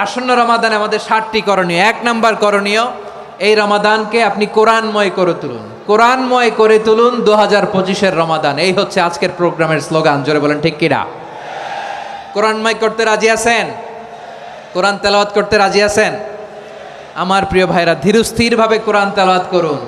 আসন্ন রমাদানে আমাদের 7টি করণীয়। 1 নাম্বার করণীয়, এই রমাদানকে আপনি কোরআনময় করে তুলুন। কোরআনময় করে তুলুন 2025-এর রমাদান। এই হচ্ছে আজকের প্রোগ্রামের স্লোগান। জোরে বলেন ঠিক কিনা? কোরআনময় করতে রাজি আছেন? কোরআন তেলাওয়াত করতে রাজি আছেন? আমার প্রিয় ভাইরা, ধীরস্থিরভাবে কোরআন তেলাওয়াত করুন,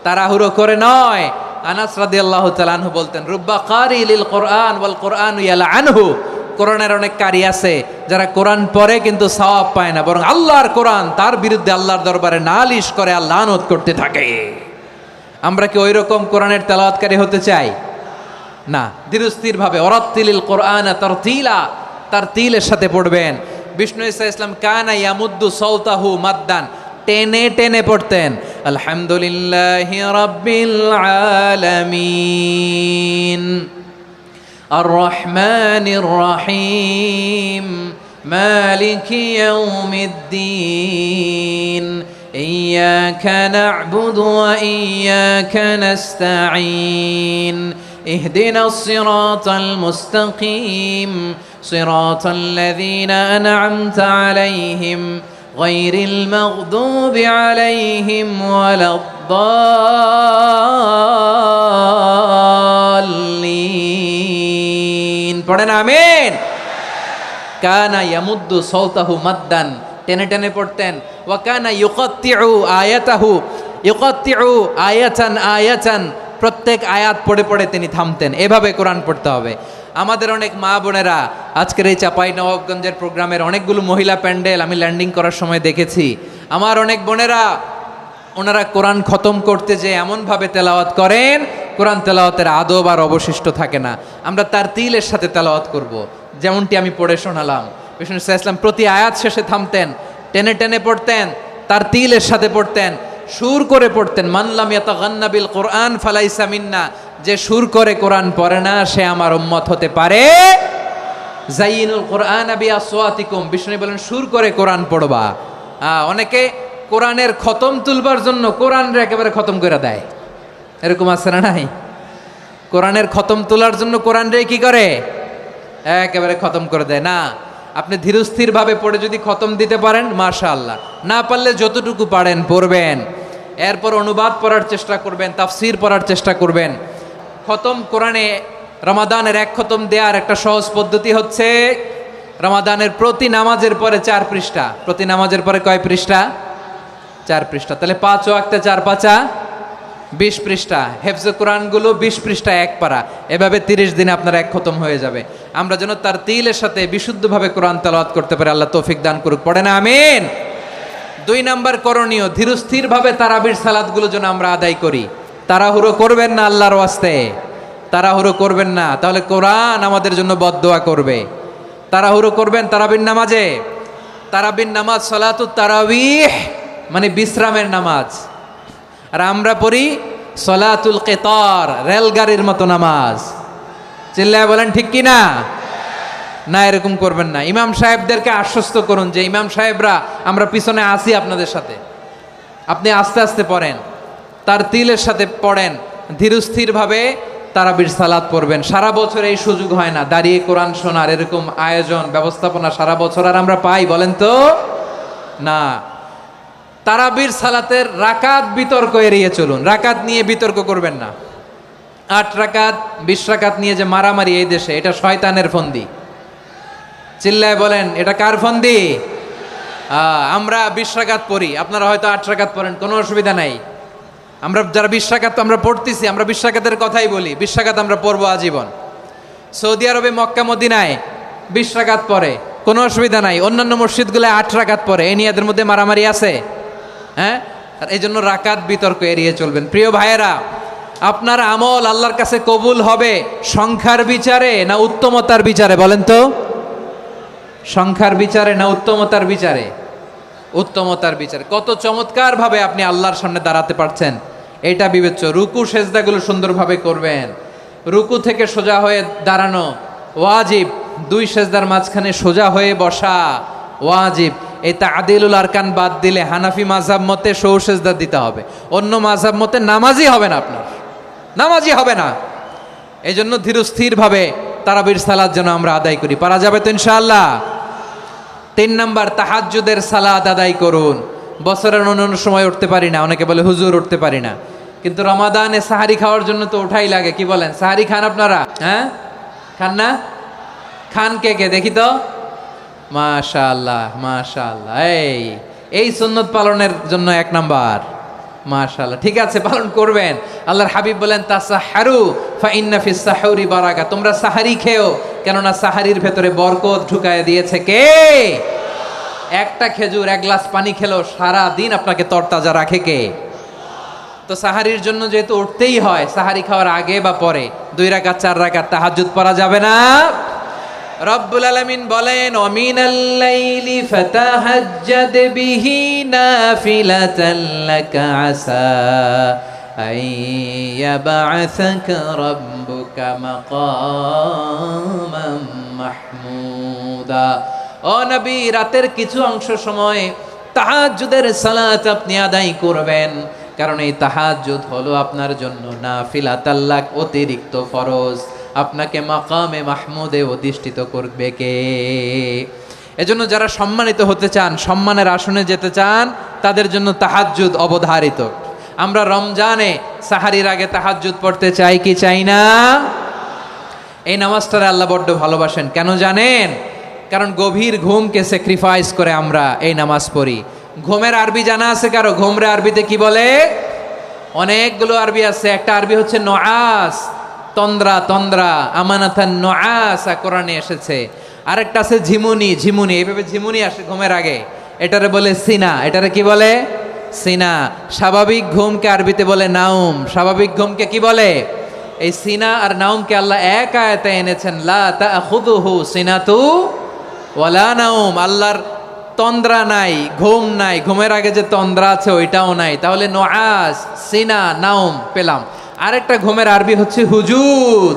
তাড়াহুড়ো করে নয়। আনাস রাদিয়াল্লাহু তাআলা আনহু বলতেন, রুব্বা কারি লিল কোরআন ওয়াল কোরআনু ইয়ালআনহু। কোরআনের অনেক কারি আছে যারা কোরআন পড়ে কিন্তু সওয়াব পায় না, বরং আল্লাহর কোরআন তার বিরুদ্ধে আল্লাহর দরবারে নালিশ করে আর লানত করতে থাকে। আমরা কি ওইরকম কোরআনের তেলাওয়াতকারী হতে চাই? না। ধীরস্থিরভাবে ওরাত্তিলিল কোরআন তারতিলা, তারতিলের সাথে পড়বেন। বিষ্ণু ঈসা ইসলাম কানা ইয়ামুদ্দু সাওতাহু মাদ্দান, টেনে টেনে পড়তেন। আলহামদুলিল্লাহি রাব্বিল আলামিন আর রহমানির রহিম মালিকি ইয়াউমিদ্দিন ইয়্যাকা না'বুদু ওয়া ইয়্যাকা নাস্তাঈন ইহদিনাস সিরাতাল মুস্তাকিম সিরাতাল লাযীনা আন'আমতা আলাইহিম গায়রিল মাগদুবি আলাইহিম ওয়ালাদ-দাল্লিন। পড়েন আমিন। কানা ইয়ামুদ্দু সাওতাহু মাদ্দান, টেনে টেনে পড়তেন। ওয়া কানা ইউকাত্তিউ আয়াতাহু, ইউকাত্তিউ আয়াতান আয়াতান, প্রত্যেক আয়াত পড়ে পড়ে তিনি থামতেন। এভাবে কোরআন পড়তে হবে। আমাদের অনেক মা বোনেরা আজকের এই চাঁপাইনবাবগঞ্জের প্রোগ্রামের অনেকগুলো মহিলা প্যান্ডেল আমি ল্যান্ডিং করার সময় দেখেছি। আমার অনেক বোনেরা ওনারা কোরআন খতম করতে যে এমনভাবে তেলাওয়াত করেন, কোরআন তেলাওয়াতের আদব আর অবশিষ্ট থাকে না। আমরা তার তিলের সাথে তেলাওয়াত করব, যেমনটি আমি পড়ে শোনালাম। বিষ্ণু ইসলাম প্রতি আয়াত শেষে থামতেন, টেনে টেনে পড়তেন, তার তিলের সাথে পড়তেন, সুর করে পড়তেন। মানলাম ইয়াতাগান্না বিল কোরআন ফালাইসা মিন্না, যে সুর করে কোরআন পড়ে না সে আমার উম্মত হতে পারে। জাইনুল কোরআন বিআসওয়াতিকুম, বিষ্ণু বলেন সুর করে কোরআন পড়বা। অনেকে কোরআনের খতম তুলবার জন্য কোরআনরে একেবারে খতম করে দেয়, এরকম আছে না নাই? কোরআনের খতম তোলার জন্য কোরআনরে কি করে? একেবারে খতম করে দেয় না। আপনি ধীরস্থিরভাবে পড়ে যদি খতম দিতে পারেন মাশাআল্লাহ, না পারলে যতটুকু পারেন পড়বেন। এরপর অনুবাদ পড়ার চেষ্টা করবেন, তাফসির পড়ার চেষ্টা করবেন। খতম কোরআনে রমাদানের 1 খতম দেওয়ার একটা সহজ পদ্ধতি হচ্ছে রমাদানের প্রতি নামাজের পরে 4 পৃষ্ঠা। প্রতি নামাজের পরে কয় পৃষ্ঠা? 4 পৃষ্ঠা। তাহলে 5 ওয়াক্তে 4 পাঁচা 20 পৃষ্ঠা। হেফজে কোরআনগুলো 20 পৃষ্ঠা 1 পারা। এভাবে 30 দিনে আপনার 1 খতম হয়ে যাবে। আমরা যেন তার তিলের সাথে বিশুদ্ধভাবে কোরআন তেলাওয়াত করতে পারি, আল্লাহ তৌফিক দান করুক। পড়ে না আমিন। 2 নাম্বার করণীয়, ধীরস্থিরভাবে তারাবির সালাতগুলো যেন আমরা আদায় করি। তাড়াহুড়ো করবেন না আল্লাহর ওয়াস্তে, তাড়াহুড়ো করবেন না, তাহলে কোরআন আমাদের জন্য বদদোয়া করবে। তাড়াহুড়ো করবেন তারাবির নামাজে। তারাবির নামাজ সালাতুত তারাবিহ মানে বিশ্রামের নামাজ। আর আমরা পড়ি সলাতুল কিতার, রেলগাড়ির মতো নামাজ। চিল্লায় বলেন ঠিক কি না? না, এরকম করবেন না। ইমাম সাহেবদেরকে আশ্বস্ত করুন যে ইমাম সাহেবরা আমরা পিছনে আসি আপনাদের সাথে, আপনি আস্তে আস্তে পড়েন, তার তিলের সাথে পড়েন, ধীরস্থিরভাবে তারাবির সালাত পড়বেন। সারা বছর এই সুযোগ হয় না দাঁড়িয়ে কোরআন শোনার, এরকম আয়োজন ব্যবস্থাপনা সারা বছর আর আমরা পাই বলেন তো? না। তারাবির সালাতের রাকাত বিতর্ক এড়িয়ে চলুন। রাকাত নিয়ে বিতর্ক করবেন না। 8 রাকাত 20 রাকাত নিয়ে যে মারামারি এই দেশে, এটা শয়তানের ফন্দি। চিল্লায় বলেন এটা কার ফন্দি? আমরা 20 রাকাত পড়ি, আপনারা হয়তো 8 রাকাত পড়েন, কোনো অসুবিধা নাই। আমরা যারা 20 রাকাত আমরা পড়তেছি, আমরা 20 রাকাতের কথাই বলি। 20 রাকাত আমরা পড়বো আজীবন। সৌদি আরবে মক্কা মদিনায় 20 রাকাত পড়ে, কোনো অসুবিধা নাই। অন্যান্য মসজিদগুলো 8 রাকাত পড়ে, এই নিয়ে এদের মধ্যে মারামারি আছে? হ্যাঁ, এই জন্য রাকাত বিতর্ক এড়িয়ে চলবেন। প্রিয় ভাইয়েরা, আপনার আমল আল্লাহর কাছে কবুল হবে সংখ্যার বিচারে না উত্তমতার বিচারে বলেন তো? সংখ্যার বিচারে না উত্তমতার বিচারে? উত্তমতার বিচারে। কত চমৎকার ভাবে আপনি আল্লাহর সামনে দাঁড়াতে পারছেন এটা বিবেচ্য। রুকু সেজদাগুলো সুন্দরভাবে করবেন। রুকু থেকে সোজা হয়ে দাঁড়ানো ওয়াজিব, 2 সেজদার মাঝখানে সোজা হয়ে বসা ওয়াজিব। এই তা'দিলুল আরকান বাদ দিলে হানাফি মাযহাব মতে সৌ সেজদা দিতে হবে, অন্য মাযহাব মতে নামাজই হবে না, আপনার নামাজই হবে না। এই জন্য ধীরস্থিরভাবে তারাবির সালাত যেন আমরা আদায় করি। পারা যাবে তো ইনশাআল্লাহ? 3 নাম্বার, তাহাজ্জুদের সালাত আদায় করুন। বছরের অন্যান্য সময় উঠতে পারি না, অনেকে বলে হুজুর উঠতে পারি না, কিন্তু রমাদানে সাহারি খাওয়ার জন্য তো ওঠাই লাগে। কি বলেন, সাহারি খান আপনারা? হ্যাঁ, খান না? খান কে কে দেখি তো? মাশাআল্লাহ মাশাআল্লাহ, এই সুন্নত পালনের জন্য 1 নাম্বার। মাশাআল্লাহ, ঠিক আছে, পালন করবেন। আল্লাহর হাবিব বলেন তাসাহহারু ফা ইন্না ফিস সাহুরি বারাকা, তোমরা সাহারি খেও, কেননা সাহারির ভেতরে বরকত ঢুকায় দিয়েছে কে? একটা খেজুর, 1 গ্লাস পানি খেলেও সারা দিন আপনাকে তরতাজা রাখে কে? তো সাহারির জন্য যেহেতু উঠতেই হয়, সাহারি খাওয়ার আগে বা পরে 2 রাকাত 4 রাকাত তাহাজ্জুদ পড়া যাবে না? রব্বুল আলামিন বলেন ওয়ামিনাল লাইলি ফাতাহাজ্জাদ বিহি নাফিলাতান লাকা আসা আইয়াবআসাকা রাব্বুকা মাকামান মাহমুদা। ও নবী, রাতের কিছু অংশ সময় তাহাজ্জুদের সালাত আপনি আদায় করবেন, কারণ এই তাহাজ্জুদ হলো আপনার জন্য নাফিলাতাল লাক, অতিরিক্ত ফরজ। আপনাকে মাকামে মাহমুদে অধিষ্ঠিত করবে কে? এজন্য যারা সম্মানিত হতে চান, সম্মানের আসনে যেতে চান, তাদের জন্য তাহাজ্জুদ অবধারিত। আমরা রমজানে সাহারির আগে তাহাজ্জুদ পড়তে চাই কি চাই না? এই নামাজটারে আল্লাহ বড্ড ভালোবাসেন। কেন জানেন? কারণ গভীর ঘুমকে স্যাক্রিফাইস করে আমরা এই নামাজ পড়ি। ঘুমের আরবি জানা আছে কারো? ঘুমরে আরবিতে কি বলে? অনেকগুলো আরবি আছে। একটা আরবি হচ্ছে নুআস, তন্দ্রা, তন্দ্রা, আমানাতান নুআসা কোরআনে এসেছে। আরেকটা আছে ঝিমুনি, ঝিমুনি, এইভাবে ঝিমুনি আসে ঘুমের আগে, এটারে বলে সিনা। এটারে কি বলে? সিনা। স্বাভাবিক ঘুমকে আরবিতে বলে নাউম। স্বাভাবিক ঘুমকে কি বলে? এই সিনা আর নাউমকে আল্লাহ এক আয়াতে এনেছেন, লা তাখুযুহু সিনাতু ওয়ালা নাউম। আল্লাহর তন্দ্রা নাই, ঘুম নাই, ঘুমের আগে যে তন্দ্রা আছে ওইটাও নাই। তাহলে নুআস, সিনা, নাউম পেলাম। আরেকটা ঘুমের আরবি হচ্ছে হুজুদ।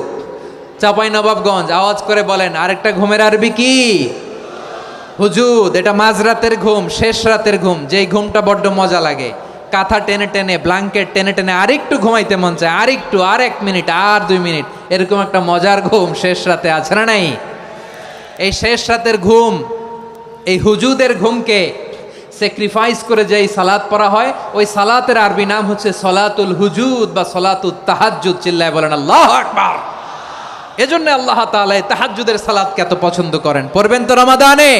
চাঁপাইনবাবগঞ্জ আওয়াজ করে বলেন, আরেকটা ঘুমের আরবি কি? হুজুদ। এটা মাঝরাতের ঘুম, শেষ রাতের ঘুম, যেই ঘুমটা বড্ড মজা লাগে। কাঁথা টেনে টেনে, ব্ল্যাঙ্কেট টেনে টেনে আরেকটু ঘুমাইতে মন চায়, আরেকটু, আর 1 মিনিট, আর 2 মিনিট, এরকম একটা মজার ঘুম শেষ রাতে আছে না নাই? এই শেষ রাতের ঘুম, এই হুজুদের ঘুমকে স্যাক্রিফাইস করে যেই সালাত পড়া হয়, ওই সালাতের আরবি নাম হচ্ছে সলাতুল হুজুদ বা সলাতুত তাহাজ্জুদ। চিল্লায় বলেন আল্লাহু আকবার। এজন্য আল্লাহ তাআলা এই তাহাজ্জুদের সালাতকে এত পছন্দ করেন। পড়বেন তো রমাদানে।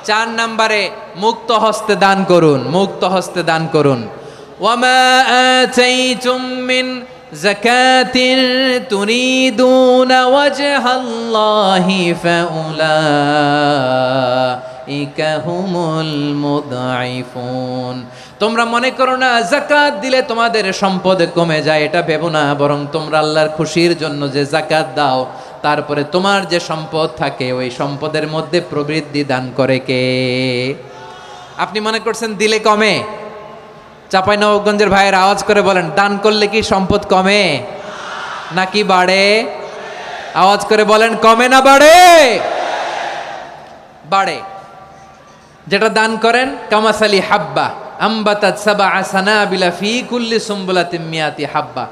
4 নম্বরে মুক্ত হস্তে দান করুন, মুক্ত হস্তে দান করুন। ওয়ামা আতাইতুম মিন যাকাতিন তুরিদুনা ওয়াজহাল্লাহি ফাউলাইকা হুমুল মুদঈফুন। তোমরা মনে করো না যাকাত দিলে তোমাদের সম্পদ কমে যায়, এটা ভেবো না। বরং তোমরা আল্লাহর খুশির জন্য যে যাকাত দাও, তারপরে তোমার যে সম্পদ থাকে ওই সম্পদের মধ্যে প্রবৃদ্ধি দান করে কে? আপনি মনে করছেন দিলে কমে? চাঁপাইনবাবগঞ্জের ভাইয়ের আওয়াজ করে বলেন, দান করলে কি সম্পদ কমে নাকি বাড়ে? আওয়াজ করে বলেন, কমে না বাড়ে? বাড়ে। যেটা দান করেন, কামাসালি হাব্বা আম্বাতাত সাবআ সানাবিলা ফি কুল্লি সুম্বুলাতিন মিয়াতি হাব্বা।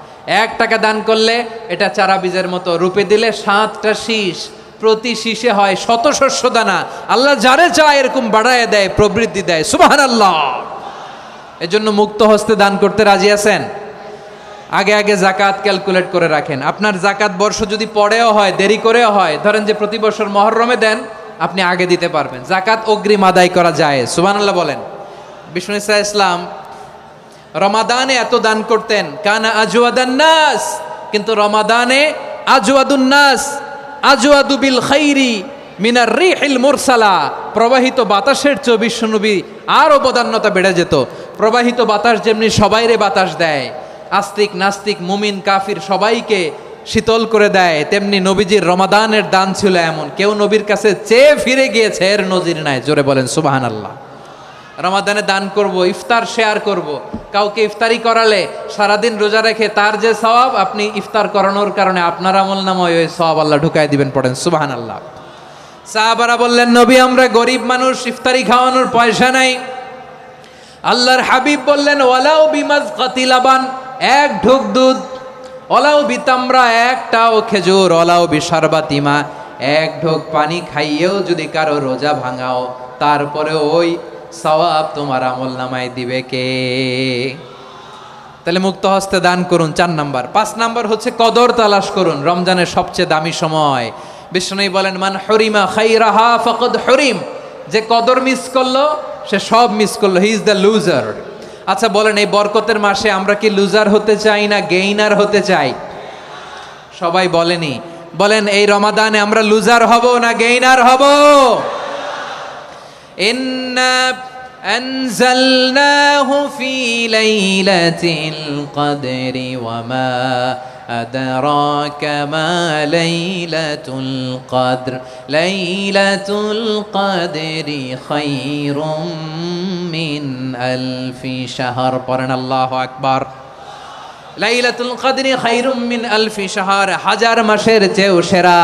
1 টাকা দান করলে এটা চারা বীজের মতো, রূপে দিলে 7টা শীষ, প্রতি শীষে হয় 100 শস্য দানা। আল্লাহ যারে চায় এরকম বাড়ায় দেয়, প্রবৃদ্ধি দেয়। সুবহানাল্লাহ। এজন্য মুক্ত হস্তে দান করতে রাজি আছেন? আগে আগে যাকাত ক্যালকুলেট করে রাখেন। আপনার যাকাত বর্ষ যদি পরেও হয়, দেরি করেও হয়, ধরেন যে প্রতি বছর মুহররমে দেন, আপনি আগে দিতে পারবেন। যাকাত অগ্রিম আদায় করা যায়। সুবহানাল্লাহ বলেন। বিষ্ণু ইসা ইসলাম রমাদানে এত দান করতেন, কানা আজওয়াদান নাস, কিন্তু রমাদানে আজওয়াদুন নাস আজওয়াদু বিল খাইরি মিনার রিহিল মুরসালা। প্রবাহিত বাতাসের চেয়ে বিশ্বনবী আর অবদান্যতা বেড়ে যেত। প্রবাহিত বাতাস যেমনি সবাইরে বাতাস দেয়, আস্তিক নাস্তিক মুমিন কাফির সবাইকে শীতল করে দেয়, তেমনি নবীজির রমাদানের দান ছিল এমন, কেউ নবীর কাছে চেয়ে ফিরে গিয়েছে এর নজির নাই। জোরে বলেন সুবহানাল্লাহ। রমাদানে দান করব, ইফতার শেয়ার করব। কাউকে ইফতারি করালে সারাদিন রোজা রেখে তার যে সওয়াব, আপনি ইফতার করানোর কারণে আপনার আমলনামায় ওই সওয়াব আল্লাহ ঢুকায় দিবেন। পড়েন সুবহানাল্লাহ। সাহাবারা বললেন, নবী আমরা গরিব মানুষ, ইফতারি খাওয়ানোর পয়সা নাই। আল্লাহর হাবিব বললেন, ওয়ালাউ বিমাজকাতি লাবান, 1 ঢোক দুধ, ওয়ালাউ বিতামরা, 1টাও খেজুর, ওয়ালাউ বিশারবাতিমা, এক ঢোক পানি খাইয়েও যদি কারো রোজা ভাঙাও, তারপরে ওই সওয়াব তোমার আমল নামায় দিবে কে? তাহলে মুক্ত হস্তে দান করুন 4 নাম্বার। 5 নাম্বার হচ্ছে কদর তালাশ করুন। রমজানের সবচেয়ে দামি সময়। বিষ্ণু বলেন, মান হরিমা খাইরাহা ফাকাদ হরিম, যে কদর মিস করলো সে সব মিস করলো, হি ইজ দ্য লুজার। আচ্ছা বলেন, এই বরকতের মাসে আমরা কি লুজার হতে চাই না গেইনার হতে চাই? সবাই বলেনি, বলেন এই রমাদানে আমরা লুজার হব না গেইনার হব? ইন্না أنزلناه في ليلة القدر وما أدراك ما ليلة القدر ليلة القدر خير من ألف شهر পড়েন আল্লাহু আকবার। লাইলাতুল কদরি খায়রুম মিন আলফি শাহর, 1000 মাসের চেয়েও সেরা।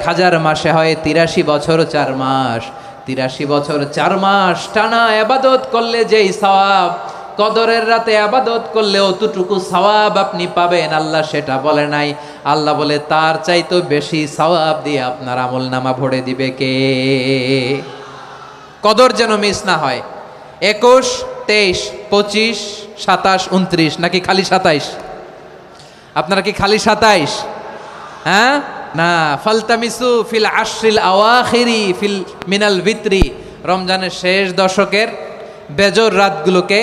1000 মাসে হয় 83 বছর 4 মাস। 83 বছর 4 মাস টানা ইবাদত করলে যেই সওয়াব, কদরের রাতে ইবাদত করলে অতটুকু সওয়াব আপনি পাবেন, আল্লাহ সেটা বলে নাই। আল্লাহ বলে তার চাইতে বেশি সওয়াব দিয়ে আপনার আমলনামা ভরে দিবে কে? কদর যেন মিস না হয়। 21, 23, 25, 27, 29 নাকি খালি 27? আপনারা কি খালি 27? হ্যাঁ না, ফালতামিসু ফিল আশরিল আওয়াখিরি ফিল মিনাল ভিতরি, রমজানের শেষ দশকের বেজর রাতগুলোকে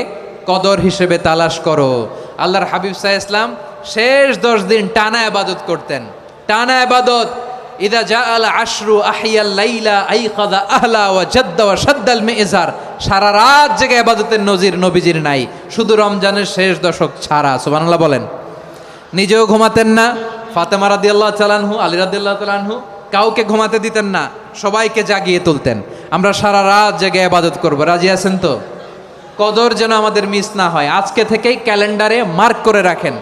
কদর হিসেবে তালাশ করো। আল্লাহর হাবিব সাল্লাল্লাহু আলাইহি ওয়াসাল্লাম শেষ 10 দিন টানা ইবাদত করতেন, টানা ইবাদত। ইদা জাআল আশরু আহিয়াল লাইলা আইকাযা আহলা ওয়া জাদ্দা ওয়া শাদ্দাল মিজার, সারা রাত জেগে ইবাদতের নজির নবীজির নাই, শুধু রমজানের শেষ দশক ছাড়া। সুবহানাল্লাহ বলেন। নিজেও ঘুমাতেন না, ফাতেমা রাদিয়াল্লাহু তাআলা আনহু, আলী রাদিয়াল্লাহু তাআলা আনহু কাউকে ঘুমাতে দিতেন না, সবাইকে জাগিয়ে তুলতেন। আমরা সারা রাত জেগে ইবাদত করব, রাজি আছেন তো? কদর যেন আমাদের মিস না হয়। আজকে থেকেই ক্যালেন্ডারে মার্ক করে রাখেন,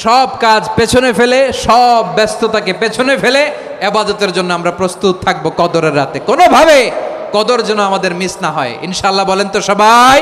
সব কাজ পেছনে ফেলে, সব ব্যস্ততাকে পেছনে ফেলে ইবাদতের জন্য আমরা প্রস্তুত থাকবো কদরের রাতে। কোনোভাবে কদর যেন আমাদের মিস না হয়, ইনশাআল্লাহ বলেন তো সবাই?